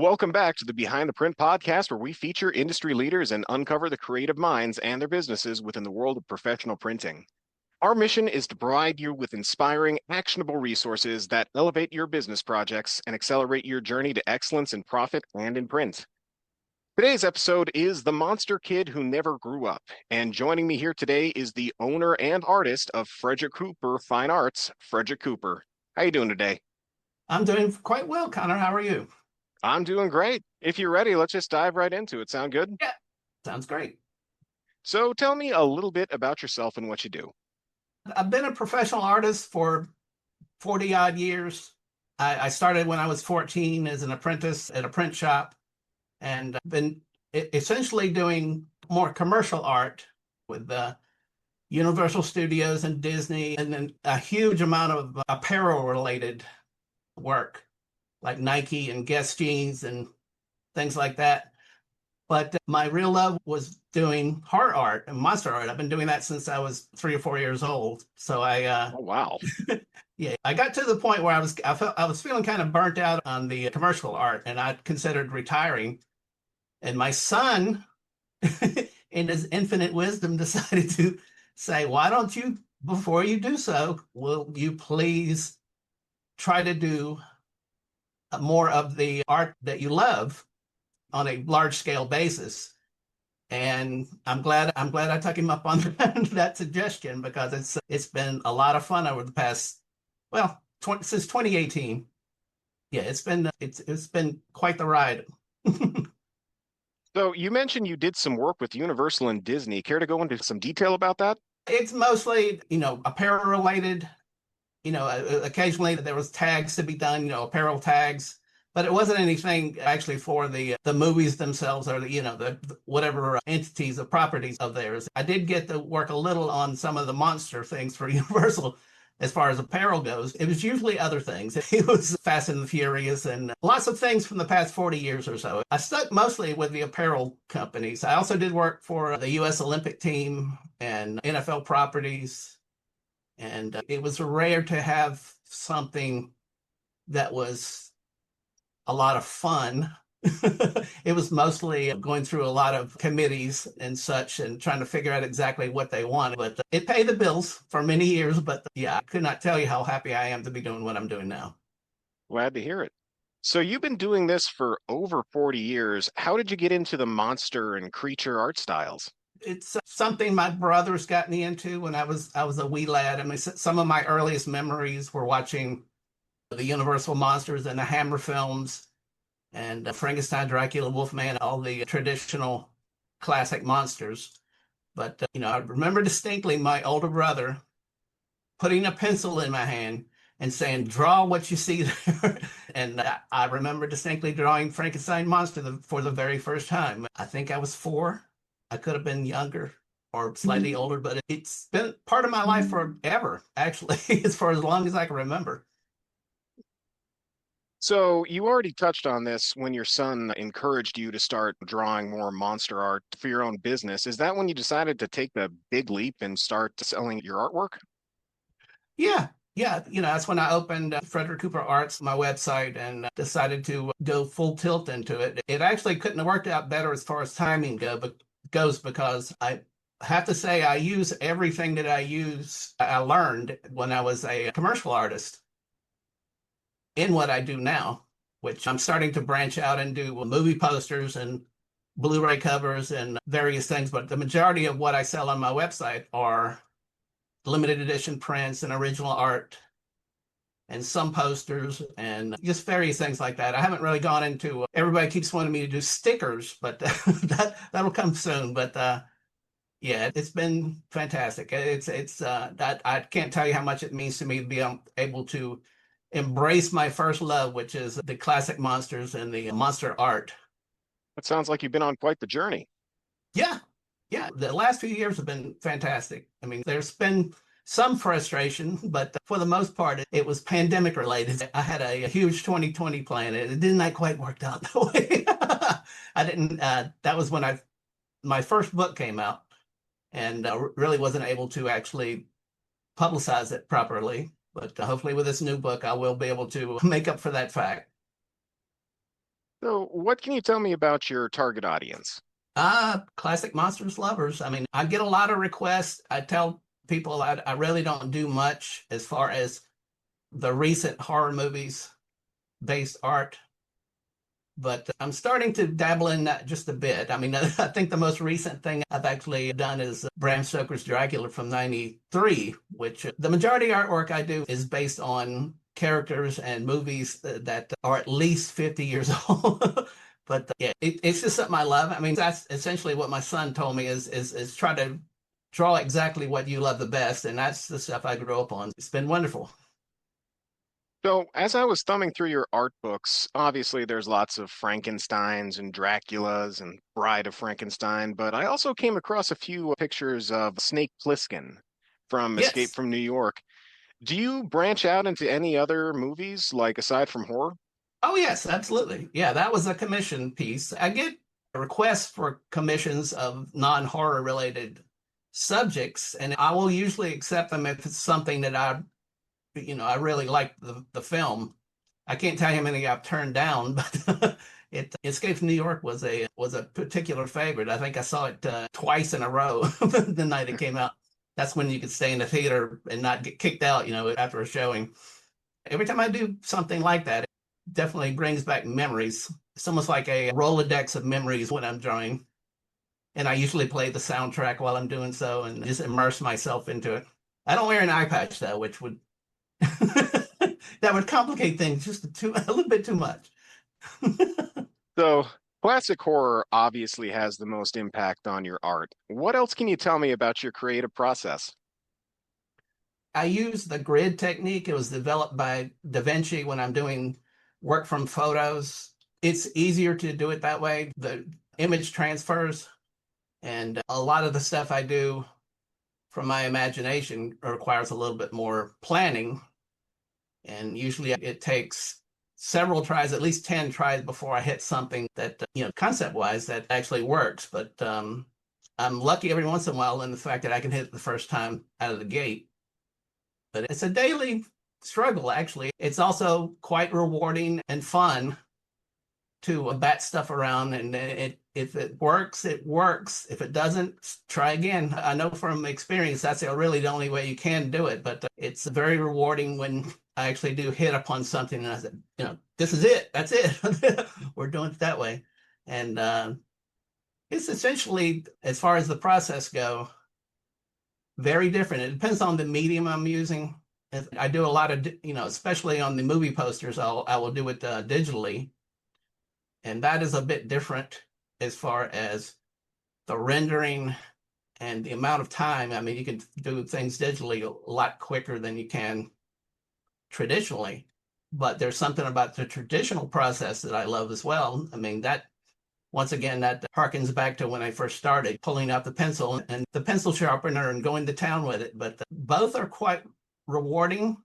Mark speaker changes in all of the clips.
Speaker 1: Welcome back to the Behind the Print podcast, where we feature industry leaders and uncover the creative minds and their businesses within the world of professional printing. Our mission is to provide you with inspiring, actionable resources that elevate your business projects and accelerate your journey to excellence in profit and in print. Today's episode is The Monster Kid Who Never Grew Up, and joining me here today is the owner and artist of Fredrick Cooper Fine Arts, Fredrick Cooper. How you doing today?
Speaker 2: I'm doing quite well, Connor. How are you?
Speaker 1: I'm doing great. If you're ready, let's just dive right into it. Sound good?
Speaker 2: Yeah, sounds great.
Speaker 1: So tell me a little bit about yourself and what you do.
Speaker 2: I've been a professional artist for 40 odd years. I started when I was 14 as an apprentice at a print shop, and I've been essentially doing more commercial art with Universal Studios and Disney, and then a huge amount of apparel related work like Nike and Guess jeans and things like that. But my real love was doing heart art and monster art. I've been doing that since I was 3 or 4 years old. So
Speaker 1: Oh, wow.
Speaker 2: yeah, I got to the point where I was feeling kind of burnt out on the commercial art, and I considered retiring. And my son, in his infinite wisdom, decided to say, "Why don't you, before you do so, will you please try to do more of the art that you love on a large scale basis?" And I'm glad I took him up on that suggestion, because it's been a lot of fun over the past, since 2018. Yeah, it's been quite the ride.
Speaker 1: So you mentioned you did some work with Universal and Disney. Care to go into some detail about that?
Speaker 2: It's mostly, apparel related. Occasionally there was tags to be done, apparel tags, but it wasn't anything actually for the movies themselves, or the whatever entities or properties of theirs. I did get to work a little on some of the monster things for Universal. As far as apparel goes, it was usually other things. It was Fast and the Furious and lots of things from the past 40 years or so. I stuck mostly with the apparel companies. I also did work for the U.S. Olympic team and NFL properties. And it was rare to have something that was a lot of fun. It was mostly going through a lot of committees and such and trying to figure out exactly what they wanted. But it paid the bills for many years. But yeah, I could not tell you how happy I am to be doing what I'm doing now.
Speaker 1: Glad to hear it. So you've been doing this for over 40 years. How did you get into the monster and creature art styles?
Speaker 2: It's something my brothers got me into when I was a wee lad. I mean, some of my earliest memories were watching the Universal monsters and the Hammer films, and Frankenstein, Dracula, Wolfman, all the traditional classic monsters. But, I remember distinctly my older brother putting a pencil in my hand and saying, "Draw what you see there." And I remember distinctly drawing Frankenstein monster for the very first time. I think I was 4. I could have been younger or slightly older, but it's been part of my life forever, actually, as far as long as I can remember.
Speaker 1: So you already touched on this when your son encouraged you to start drawing more monster art for your own business. Is that when you decided to take the big leap and start selling your artwork?
Speaker 2: Yeah. Yeah, that's when I opened Fredrick Cooper Arts, my website, and decided to go full tilt into it. It actually couldn't have worked out better as far as timing goes, because I have to say I use everything that I learned when I was a commercial artist in what I do now, which I'm starting to branch out and do movie posters and Blu-ray covers and various things. But the majority of what I sell on my website are limited edition prints and original art and some posters and just various things like that. I haven't really gone into, everybody keeps wanting me to do stickers, but that'll come soon. But yeah, it's been fantastic. I can't tell you how much it means to me to be able to embrace my first love, which is the classic monsters and the monster art.
Speaker 1: It sounds like you've been on quite the journey.
Speaker 2: Yeah, yeah. The last few years have been fantastic. I mean, there's been some frustration, but for the most part, it was pandemic related. I had a huge 2020 plan, and it didn't quite work out that way. I didn't. That was when my first book came out, and really wasn't able to actually publicize it properly. But hopefully with this new book, I will be able to make up for that fact.
Speaker 1: So, what can you tell me about your target audience?
Speaker 2: Classic monsters lovers. I mean, I get a lot of requests. I tell people I really don't do much as far as the recent horror movies based art, but I'm starting to dabble in that just a bit. I mean, I think the most recent thing I've actually done is Bram Stoker's Dracula from '93, which the majority artwork I do is based on characters and movies that are at least 50 years old. But yeah, it's just something I love. I mean, that's essentially what my son told me is try to draw exactly what you love the best, and that's the stuff I grew up on. It's been wonderful.
Speaker 1: So, as I was thumbing through your art books, obviously there's lots of Frankensteins and Draculas and Bride of Frankenstein, but I also came across a few pictures of Snake Plissken from Escape
Speaker 2: Yes.
Speaker 1: from New York. Do you branch out into any other movies, like aside from horror?
Speaker 2: Oh, yes, absolutely. Yeah, that was a commission piece. I get requests for commissions of non-horror related subjects, and I will usually accept them if it's something that I really like the film. I can't tell you how many I've turned down, but it Escape from New York was a particular favorite. I think I saw it twice in a row the night it came out. That's when you could stay in the theater and not get kicked out, after a showing. Every time I do something like that, it definitely brings back memories. It's almost like a Rolodex of memories when I'm drawing. And I usually play the soundtrack while I'm doing so and just immerse myself into it. I don't wear an eye patch though, which would that would complicate things a little bit too much.
Speaker 1: So, classic horror obviously has the most impact on your art. What else can you tell me about your creative process?
Speaker 2: I use the grid technique. It was developed by Da Vinci when I'm doing work from photos. It's easier to do it that way. The image transfers, and a lot of the stuff I do from my imagination requires a little bit more planning. And usually it takes several tries, at least 10 tries before I hit something that, concept wise, that actually works. But I'm lucky every once in a while in the fact that I can hit it the first time out of the gate. But it's a daily struggle, actually. It's also quite rewarding and fun to bat stuff around, and if it works, it works. If it doesn't, try again. I know from experience that's really the only way you can do it, but it's very rewarding when I actually do hit upon something and I said, this is it. That's it. We're doing it that way. And it's essentially, as far as the process go, very different. It depends on the medium I'm using. If I do a lot of, especially on the movie posters, I will do it digitally, and that is a bit different as far as the rendering and the amount of time. I mean, you can do things digitally a lot quicker than you can traditionally, but there's something about the traditional process that I love as well. I mean, that once again, that harkens back to when I first started pulling out the pencil and the pencil sharpener and going to town with it. But both are quite rewarding.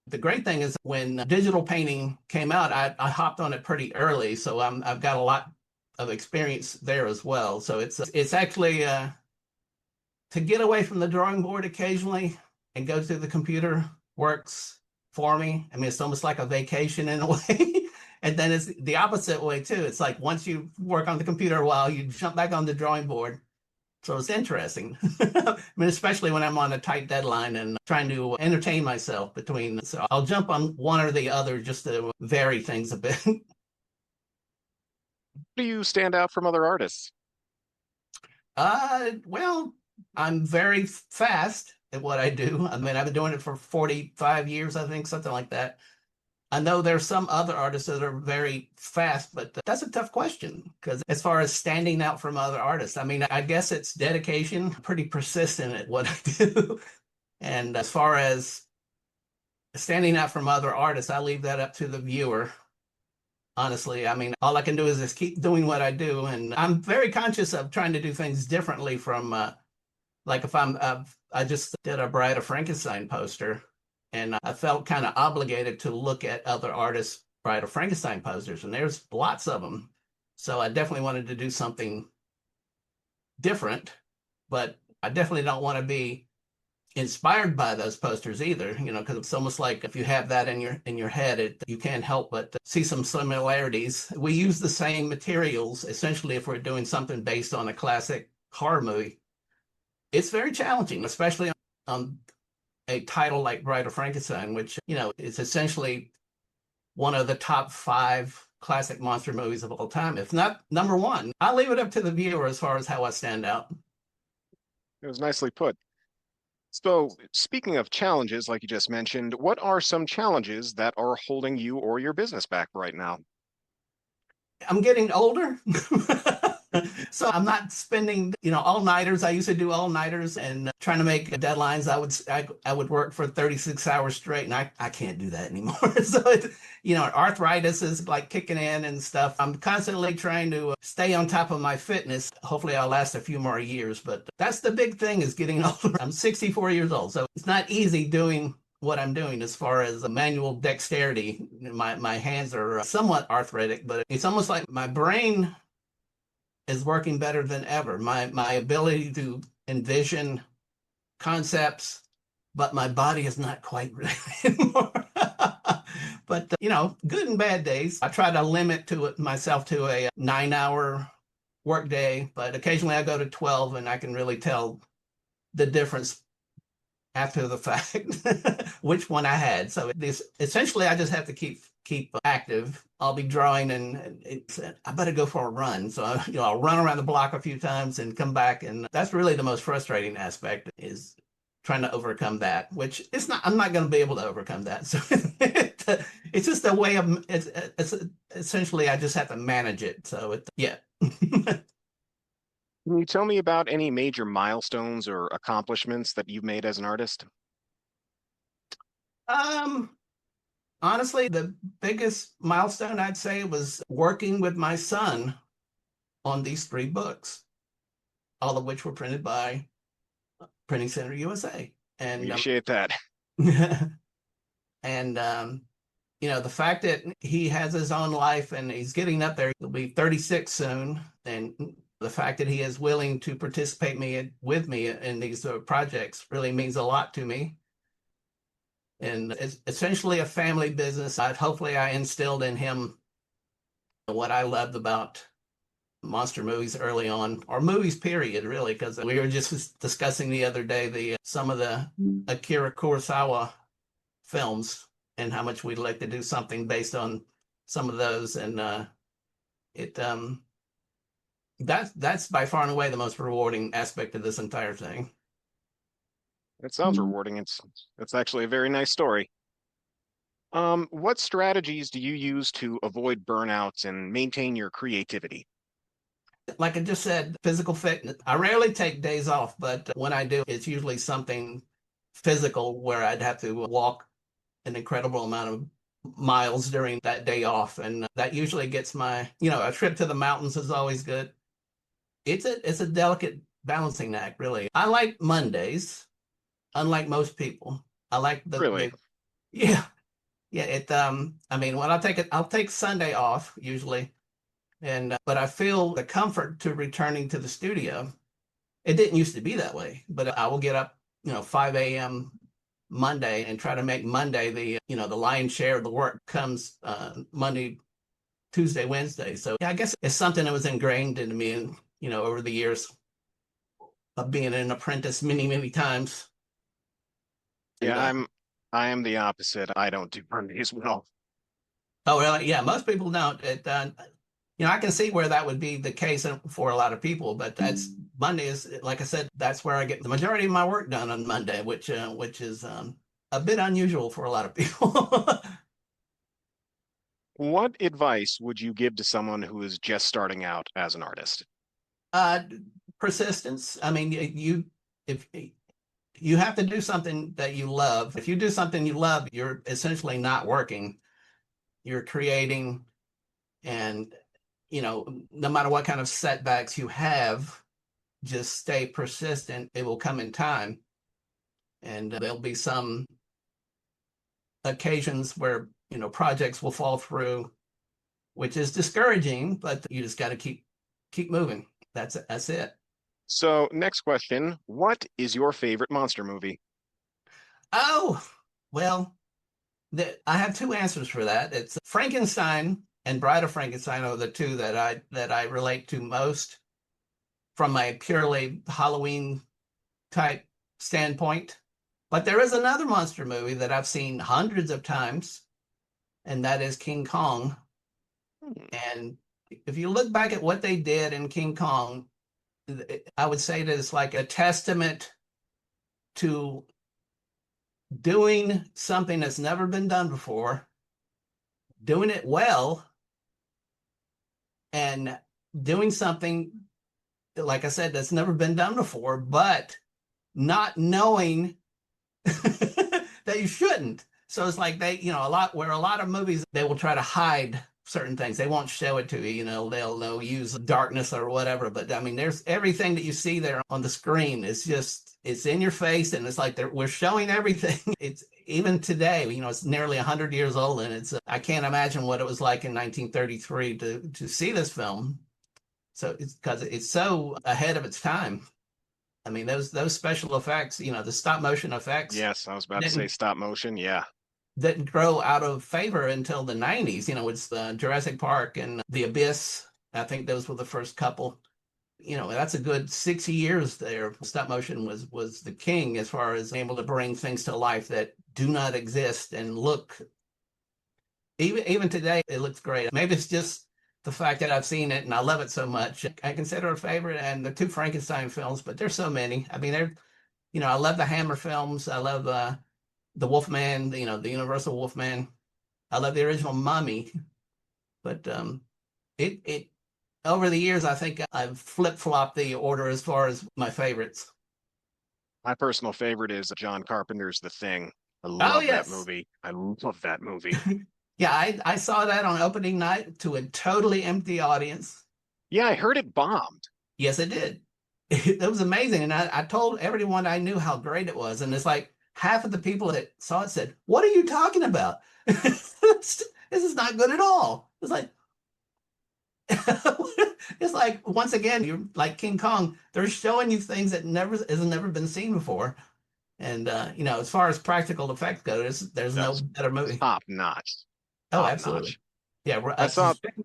Speaker 2: The great thing is when digital painting came out, I hopped on it pretty early, so I've got a lot of experience there as well. So it's actually to get away from the drawing board occasionally and go to the computer works for me. I mean, it's almost like a vacation in a way. And then it's the opposite way too. It's like once you work on the computer a while, you jump back on the drawing board. So it's interesting. I mean, especially when I'm on a tight deadline and trying to entertain myself between. So I'll jump on one or the other just to vary things a bit.
Speaker 1: Do you stand out from other artists?
Speaker 2: Well, I'm very fast at what I do. I mean, I've been doing it for 45 years, I think, something like that. I know there's some other artists that are very fast, but that's a tough question because as far as standing out from other artists, I mean, I guess it's dedication, pretty persistent at what I do. And as far as standing out from other artists, I leave that up to the viewer. Honestly, I mean, all I can do is just keep doing what I do, and I'm very conscious of trying to do things differently from, like if I just did a Bride of Frankenstein poster, and I felt kind of obligated to look at other artists' Bride of Frankenstein posters, and there's lots of them. So I definitely wanted to do something different, but I definitely don't want to be inspired by those posters either, because it's almost like if you have that in your head, you can't help but see some similarities. We use the same materials essentially if we're doing something based on a classic horror movie. It's very challenging, especially on a title like Bride of Frankenstein, which is essentially one of the top 5 classic monster movies of all time, if not number one. I leave it up to the viewer as far as how I stand out.
Speaker 1: It was nicely put. So, speaking of challenges, like you just mentioned, what are some challenges that are holding you or your business back right now?
Speaker 2: I'm getting older. So I'm not spending, all-nighters. I used to do all-nighters and trying to make deadlines. I would work for 36 hours straight, and I can't do that anymore. So arthritis is like kicking in and stuff. I'm constantly trying to stay on top of my fitness. Hopefully I'll last a few more years, but that's the big thing is getting older. I'm 64 years old, so it's not easy doing what I'm doing as far as manual dexterity. My hands are somewhat arthritic, but it's almost like my brain is working better than ever. My ability to envision concepts, but my body is not quite ready anymore. But good and bad days. I try to limit to it myself to a 9-hour work day, but occasionally I go to 12 and I can really tell the difference after the fact which one I had. So this essentially I just have to keep active. I'll be drawing and I better go for a run. So I'll run around the block a few times and come back, and that's really the most frustrating aspect is trying to overcome that, which I'm not going to be able to overcome that. So it's just a way of it's essentially I just have to manage it. So yeah.
Speaker 1: Can you tell me about any major milestones or accomplishments that you've made as an artist?
Speaker 2: um Honestly, the biggest milestone I'd say was working with my son on these 3 books, all of which were printed by Printing Center USA. And
Speaker 1: Appreciate that.
Speaker 2: and the fact that he has his own life and he's getting up there, he'll be 36 soon, and the fact that he is willing to participate with me in these projects really means a lot to me. And it's essentially a family business. Hopefully I instilled in him what I loved about monster movies early on, or movies period, really, because we were just discussing the other day some of the Akira Kurosawa films and how much we'd like to do something based on some of those. And it that's by far and away the most rewarding aspect of this entire thing.
Speaker 1: That sounds rewarding. It's actually a very nice story. What strategies do you use to avoid burnouts and maintain your creativity?
Speaker 2: Like I just said, physical fitness. I rarely take days off, but when I do, it's usually something physical where I'd have to walk an incredible amount of miles during that day off. And that usually gets a trip to the mountains is always good. It's a delicate balancing act, really. I like Mondays, unlike most people. I like
Speaker 1: Really?
Speaker 2: yeah, yeah. I mean, when I'll take Sunday off usually. And but I feel the comfort to returning to the studio. It didn't used to be that way, but I will get up, 5 a.m. Monday and try to make Monday the lion's share of the work comes Monday, Tuesday, Wednesday. So yeah, I guess it's something that was ingrained into me, over the years of being an apprentice many times.
Speaker 1: Yeah,
Speaker 2: And
Speaker 1: I am the opposite. I don't do Mondays well.
Speaker 2: oh well, yeah, most people don't. I can see where that would be the case for a lot of people, but that's Monday is, like I said, that's where I get the majority of my work done on Monday, which is a bit unusual for a lot of people.
Speaker 1: What advice would you give to someone who is just starting out as an artist?
Speaker 2: uh, Persistence. I mean, if you have to do something that you love. If you do something you love, you're essentially not working. You're creating, and no matter what kind of setbacks you have, just stay persistent. It will come in time, and there'll be some occasions where projects will fall through, which is discouraging, but you just got to keep moving. That's it.
Speaker 1: So, next question, what is your favorite monster movie?
Speaker 2: Oh, well, I have two answers for that. It's Frankenstein and Bride of Frankenstein are the two that I relate to most from a purely Halloween type standpoint. But there is another monster movie that I've seen hundreds of times, and that is King Kong.
Speaker 1: Hmm.
Speaker 2: And if you look back at what they did in King Kong, I would say that it's like a testament to doing something that's never been done before, doing it well, and doing something, like I said, that's never been done before, but not knowing that you shouldn't. So it's like a lot of movies, they will try to hide certain things. They won't show it to you, they'll use darkness or whatever. But I mean, there's everything that you see there on the screen is just, it's in your face, and it's like we're showing everything. It's even today, it's nearly 100 years old, and I can't imagine what it was like in 1933 to see this film. So it's because it's so ahead of its time. I mean, those special effects, the stop motion effects
Speaker 1: Yes, I was about to say
Speaker 2: didn't
Speaker 1: stop motion. Yeah.
Speaker 2: didn't grow out of favor until the 90s. It's Jurassic Park and The Abyss. I think those were the first couple. That's a good 60 years there. Stop motion was the king as far as able to bring things to life that do not exist and look, even today, it looks great. Maybe it's just the fact that I've seen it and I love it so much. I consider it a favorite, and the two Frankenstein films, but there's so many. I mean, I love the Hammer films. I love the Wolfman, the Universal Wolfman. I love the original Mummy, but it over the years, I think I've flip-flopped the order as far as my favorites.
Speaker 1: My personal favorite is John Carpenter's The Thing. I
Speaker 2: Oh
Speaker 1: love that
Speaker 2: yes.
Speaker 1: movie. I love that movie.
Speaker 2: Yeah, I saw that on opening night to a totally empty audience.
Speaker 1: Yeah, I heard it bombed.
Speaker 2: Yes, it did. It was amazing. And I told everyone I knew how great it was. And it's like half of the people that saw it said, "What are you talking about? This is not good at all." It's like, it's like, once again, you're like King Kong. They're showing you things that has never been seen before. And as far as practical effects go, there's no
Speaker 1: That's
Speaker 2: better movie.
Speaker 1: top notch.
Speaker 2: Oh,
Speaker 1: Top
Speaker 2: absolutely.
Speaker 1: notch.
Speaker 2: Yeah,
Speaker 1: I
Speaker 2: it's a
Speaker 1: saw
Speaker 2: shame.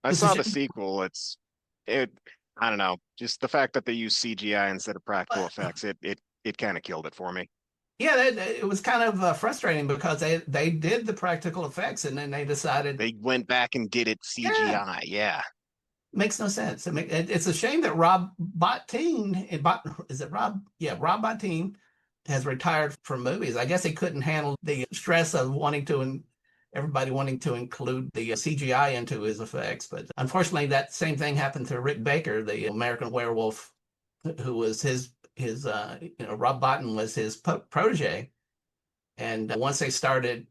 Speaker 1: I
Speaker 2: It's a
Speaker 1: saw the
Speaker 2: shame.
Speaker 1: sequel. It I don't know, just the fact that they use CGI instead of practical effects, it kind of killed it for me.
Speaker 2: Yeah, it was kind of frustrating because they did the practical effects and then they decided,
Speaker 1: They went back and did it
Speaker 2: yeah,
Speaker 1: CGI. Yeah.
Speaker 2: makes no sense. It's a shame that Rob Bottin, is it Rob? Yeah, Rob Bottin has retired from movies. I guess he couldn't handle the stress of everybody wanting to include the CGI into his effects. But unfortunately, that same thing happened to Rick Baker, the American Werewolf, who was his Rob Bottin was his protege. And once they started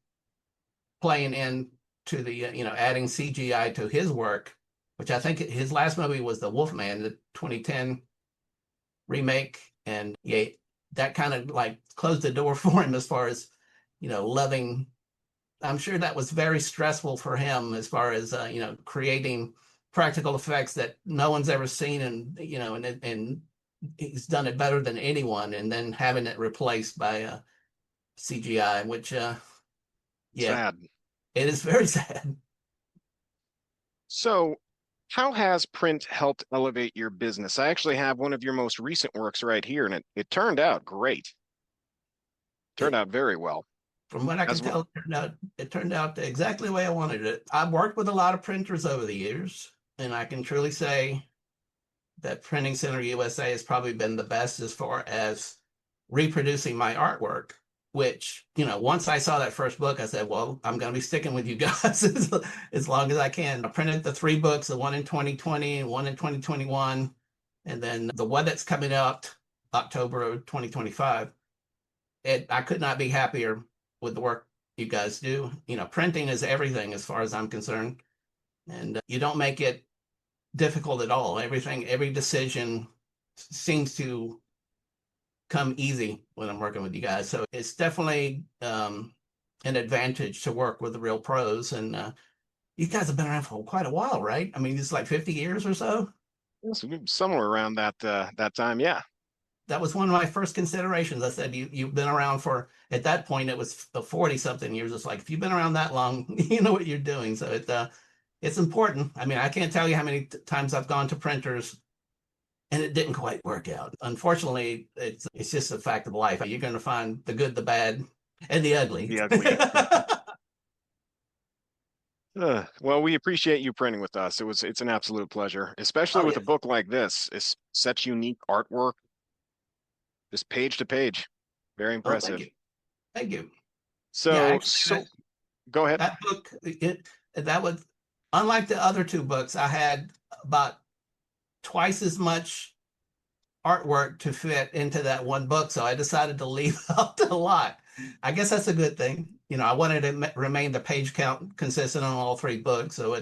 Speaker 2: playing into the adding CGI to his work, which I think his last movie was The Wolfman, the 2010 remake, and yeah, that kind of like closed the door for him as far as loving. I'm sure that was very stressful for him as far as creating practical effects that no one's ever seen, and and he's done it better than anyone, and then having it replaced by CGI, which yeah,
Speaker 1: Sad.
Speaker 2: it is very sad.
Speaker 1: So, how has print helped elevate your business? I actually have one of your most recent works right here, and it turned out great. Turned
Speaker 2: It,
Speaker 1: out very well.
Speaker 2: from what I can
Speaker 1: As well.
Speaker 2: tell, it turned out exactly the way I wanted it. I've worked with a lot of printers over the years, and I can truly say that Printing Center USA has probably been the best as far as reproducing my artwork. Which, once I saw that first book, I said, well, I'm going to be sticking with you guys as long as I can. I printed the three books, the one in 2020 and one in 2021, and then the one that's coming out October of 2025. I could not be happier with the work you guys do. Printing is everything as far as I'm concerned, and you don't make it difficult at all. Every decision seems to come easy when I'm working with you guys. So it's definitely an advantage to work with the real pros. And you guys have been around for quite a while, right? I mean, it's like 50 years or so.
Speaker 1: Somewhere around that time, yeah.
Speaker 2: that was one of my first considerations. I said, you've been around for, at that point, it was 40 something years. It's like, if you've been around that long, you know what you're doing. So it's important. I mean, I can't tell you how many times I've gone to printers and it didn't quite work out. Unfortunately, it's just a fact of life. You're going to find the good, the bad, and the ugly.
Speaker 1: The ugly. Well, we appreciate you printing with us. It's an absolute pleasure, especially
Speaker 2: Oh,
Speaker 1: with a
Speaker 2: yes.
Speaker 1: book like this. It's such unique artwork, just page to page. Very
Speaker 2: Oh, thank
Speaker 1: impressive.
Speaker 2: you. Thank you. Yeah,
Speaker 1: So,
Speaker 2: actually,
Speaker 1: so go ahead.
Speaker 2: that book, that was, unlike the other two books, I had about twice as much artwork to fit into that one book. So I decided to leave out a lot. I guess that's a good thing. I wanted to remain the page count consistent on all three books. So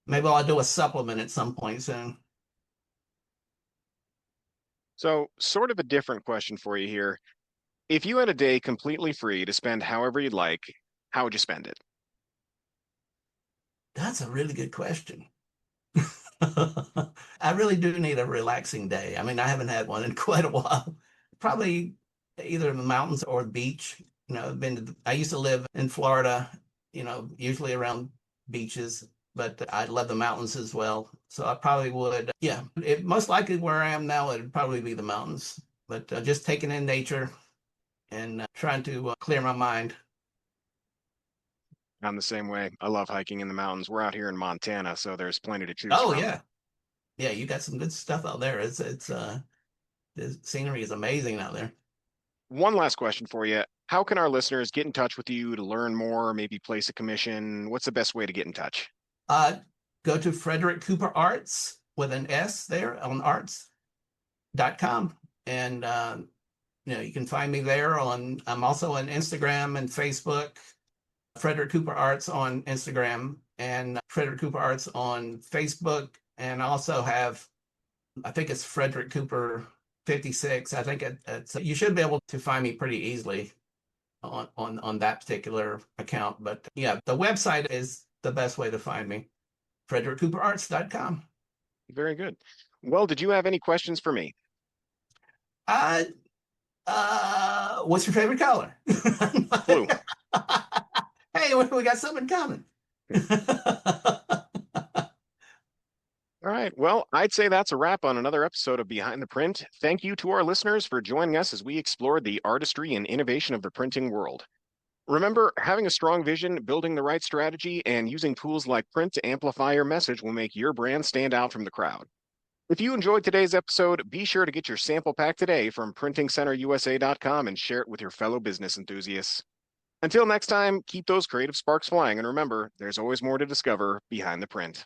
Speaker 2: maybe I'll do a supplement at some point soon.
Speaker 1: So, sort of a different question for you here. If you had a day completely free to spend however you'd like, how would you spend it?
Speaker 2: That's a really good question. I really do need a relaxing day. I mean, I haven't had one in quite a while. Probably either in the mountains or the beach. I used to live in Florida, usually around beaches, but I love the mountains as well. So I probably would, yeah, most likely where I am now, it'd probably be the mountains, but just taking in nature and trying to clear my mind.
Speaker 1: I'm the same way. I love hiking in the mountains. We're out here in Montana, so there's plenty to choose
Speaker 2: Oh,
Speaker 1: from.
Speaker 2: yeah. Yeah, you got some good stuff out there. The scenery is amazing out there.
Speaker 1: One last question for you. How can our listeners get in touch with you to learn more, maybe place a commission? What's the best way to get in touch?
Speaker 2: Uh, Go to Fredrick Cooper Arts with an S there on arts.com. And, you can find me there I'm also on Instagram and Facebook, Fredrick Cooper Arts on Instagram and Fredrick Cooper Arts on Facebook. And I also have, I think it's Fredrick Cooper 56. I think you should be able to find me pretty easily on that particular account. But yeah, the website is the best way to find me. FredrickCooperArts.com.
Speaker 1: Very good. Well, did you have any questions for me?
Speaker 2: Uh, what's your favorite color?
Speaker 1: Blue.
Speaker 2: Hey, we got something in common.
Speaker 1: All right. Well, I'd say that's a wrap on another episode of Behind the Print. Thank you to our listeners for joining us as we explored the artistry and innovation of the printing world. Remember, having a strong vision, building the right strategy, and using tools like print to amplify your message will make your brand stand out from the crowd. If you enjoyed today's episode, be sure to get your sample pack today from PrintingCenterUSA.com and share it with your fellow business enthusiasts. Until next time, keep those creative sparks flying, and remember, there's always more to discover behind the print.